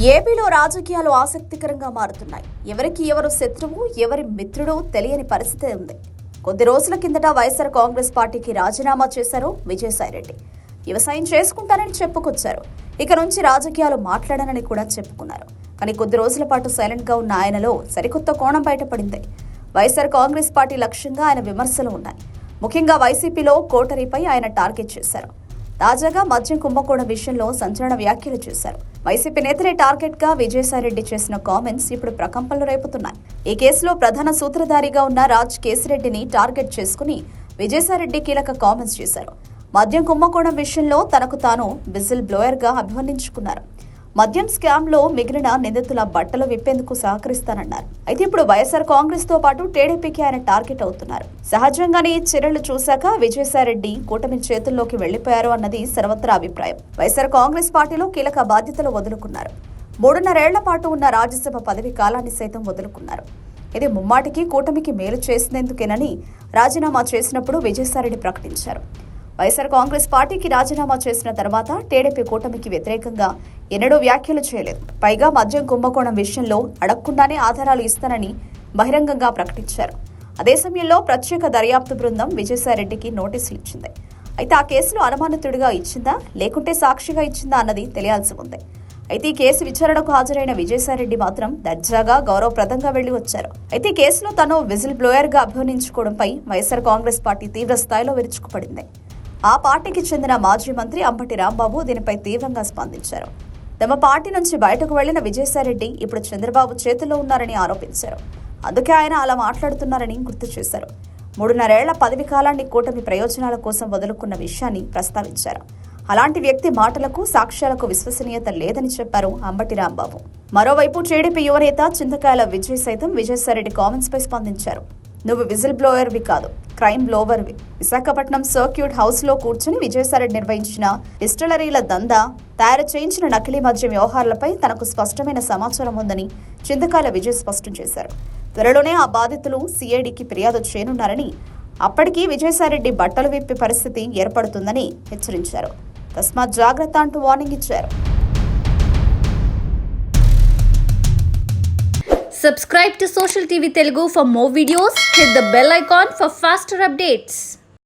ఏపీలో రాజకీయాలు ఆసక్తికరంగా మారుతున్నాయి. ఎవరికి ఎవరు శత్రువు, ఎవరి మిత్రుడు తెలియని పరిస్థితి ఉంది. కొద్ది రోజుల కిందట వైఎస్ఆర్ కాంగ్రెస్ పార్టీకి రాజీనామా చేశారు విజయసాయిరెడ్డి. వ్యవసాయం చేసుకుంటానని చెప్పుకొచ్చారు. ఇక నుంచి రాజకీయాలు మాట్లాడనని కూడా చెప్పుకున్నారు. కానీ కొద్ది రోజుల పాటు సైలెంట్ గా ఉన్న ఆయనలో సరికొత్త కోణం బయటపడింది. వైఎస్ఆర్ కాంగ్రెస్ పార్టీ లక్ష్యంగా ఆయన విమర్శలు ఉన్నాయి. ముఖ్యంగా వైసీపీలో కోటరీపై ఆయన టార్గెట్ చేశారు. తాజాగా మద్యం కుంభకోణం విషయంలో సంచలన వ్యాఖ్యలు చేశారు. వైసీపీ నేతలే టార్గెట్ గా విజయసాయిరెడ్డి చేసిన కామెంట్స్ ఇప్పుడు ప్రకంపనలు రేపుతున్నాయి. ఈ కేసులో ప్రధాన సూత్రధారిగా ఉన్న రాజ్ కేసిరెడ్డిని టార్గెట్ చేసుకుని విజయసాయిరెడ్డి కీలక కామెంట్స్ చేశారు. మద్యం కుంభకోణం విషయంలో తనకు తాను విజిల్ బ్లోయర్ గా అభివర్ణించుకున్నారు. మద్యం స్కామ్ లో మిగిలిన నిందితుల బట్టలు విప్పేందుకు సహకరిస్తానన్నారు. అయితే ఇప్పుడు వైఎస్ఆర్ కాంగ్రెస్ తో పాటు టీడీపీకి ఆయన టార్గెట్ అవుతున్నారు. సహజంగానే ఈ చర్యలు చూశాక విజయసాయిరెడ్డి కూటమి చేతుల్లోకి వెళ్లిపోయారు అన్నది సర్వత్రా అభిప్రాయం. వైఎస్ఆర్ కాంగ్రెస్ పార్టీలో కీలక బాధ్యతలు వదులుకున్నారు. 3.5 ఏళ్ల పాటు ఉన్న రాజ్యసభ పదవి కాలాన్ని సైతం వదులుకున్నారు. ఇది ముమ్మాటికి కూటమికి మేలు చేసినందుకేనని రాజీనామా చేసినప్పుడు విజయసాయిరెడ్డి ప్రకటించారు. వైఎస్ఆర్ కాంగ్రెస్ పార్టీకి రాజీనామా చేసిన తర్వాత టీడీపీ కూటమికి వ్యతిరేకంగా ఎన్నడూ వ్యాఖ్యలు చేయలేదు. పైగా మద్యం కుంభకోణం విషయంలో అడగకుండానే ఆధారాలు ఇస్తానని బహిరంగంగా ప్రకటించారు. అదే సమయంలో ప్రత్యేక దర్యాప్తు బృందం విజయసాయిరెడ్డికి నోటీసులు ఇచ్చింది. అయితే ఆ కేసులో అనుమానితుడిగా ఇచ్చిందా లేకుంటే సాక్షిగా ఇచ్చిందా అన్నది తెలియాల్సి ఉంది. అయితే ఈ కేసు విచారణకు హాజరైన విజయసాయిరెడ్డి మాత్రం దర్జాగా గౌరవప్రదంగా వెళ్లి వచ్చారు. అయితే ఈ కేసులో తను విజిల్ బ్లోయర్ గా అభివర్ణించుకోవడంపై వైఎస్ఆర్ కాంగ్రెస్ పార్టీ తీవ్ర స్థాయిలో విరుచుకుపడింది. ఆ పార్టీకి చెందిన మాజీ మంత్రి అంబటి రాంబాబు దీనిపై తీవ్రంగా స్పందించారు. తమ పార్టీ నుంచి బయటకు వెళ్లిన విజయసాయిరెడ్డి ఇప్పుడు చంద్రబాబు చేతిలో ఉన్నారని ఆరోపించారు. అందుకే ఆయన అలా మాట్లాడుతున్నారని గుర్తు చేశారు. 3.5 ఏళ్ల పదవి కాలాన్ని కూటమి ప్రయోజనాల కోసం వదులుకున్న విషయాన్ని ప్రస్తావించారు. అలాంటి వ్యక్తి మాటలకు సాక్ష్యాలకు విశ్వసనీయత లేదని చెప్పారు అంబటి రాంబాబు. మరోవైపు టీడీపీ యువనేత చింతకాయల విజయ్ సైతం విజయసాయిరెడ్డి కామెంట్స్ పై స్పందించారు. నువ్వు విజిల్ బ్లోయర్వి కాదు, క్రైమ్ బ్లోవర్వి. విశాఖపట్నం సర్క్యూట్ హౌస్ లో కూర్చుని విజయసాయిరెడ్డి నిర్వహించిన డిస్టిలరీల దందా, తయారు చేయించిన నకిలీ మద్యం వ్యవహారాలపై తనకు స్పష్టమైన సమాచారం ఉందని చింతకాయల విజయ్ స్పష్టం చేశారు. త్వరలోనే ఆ బాధితులు సిఐడికి ఫిర్యాదు చేయనున్నారని, అప్పటికీ విజయసాయిరెడ్డి బట్టలు విప్పే పరిస్థితి ఏర్పడుతుందని హెచ్చరించారు. తస్మాత్ జాగ్రత్త అంటూ వార్నింగ్ ఇచ్చారు. Subscribe to Social TV Telugu for more videos. Hit the bell icon for faster updates.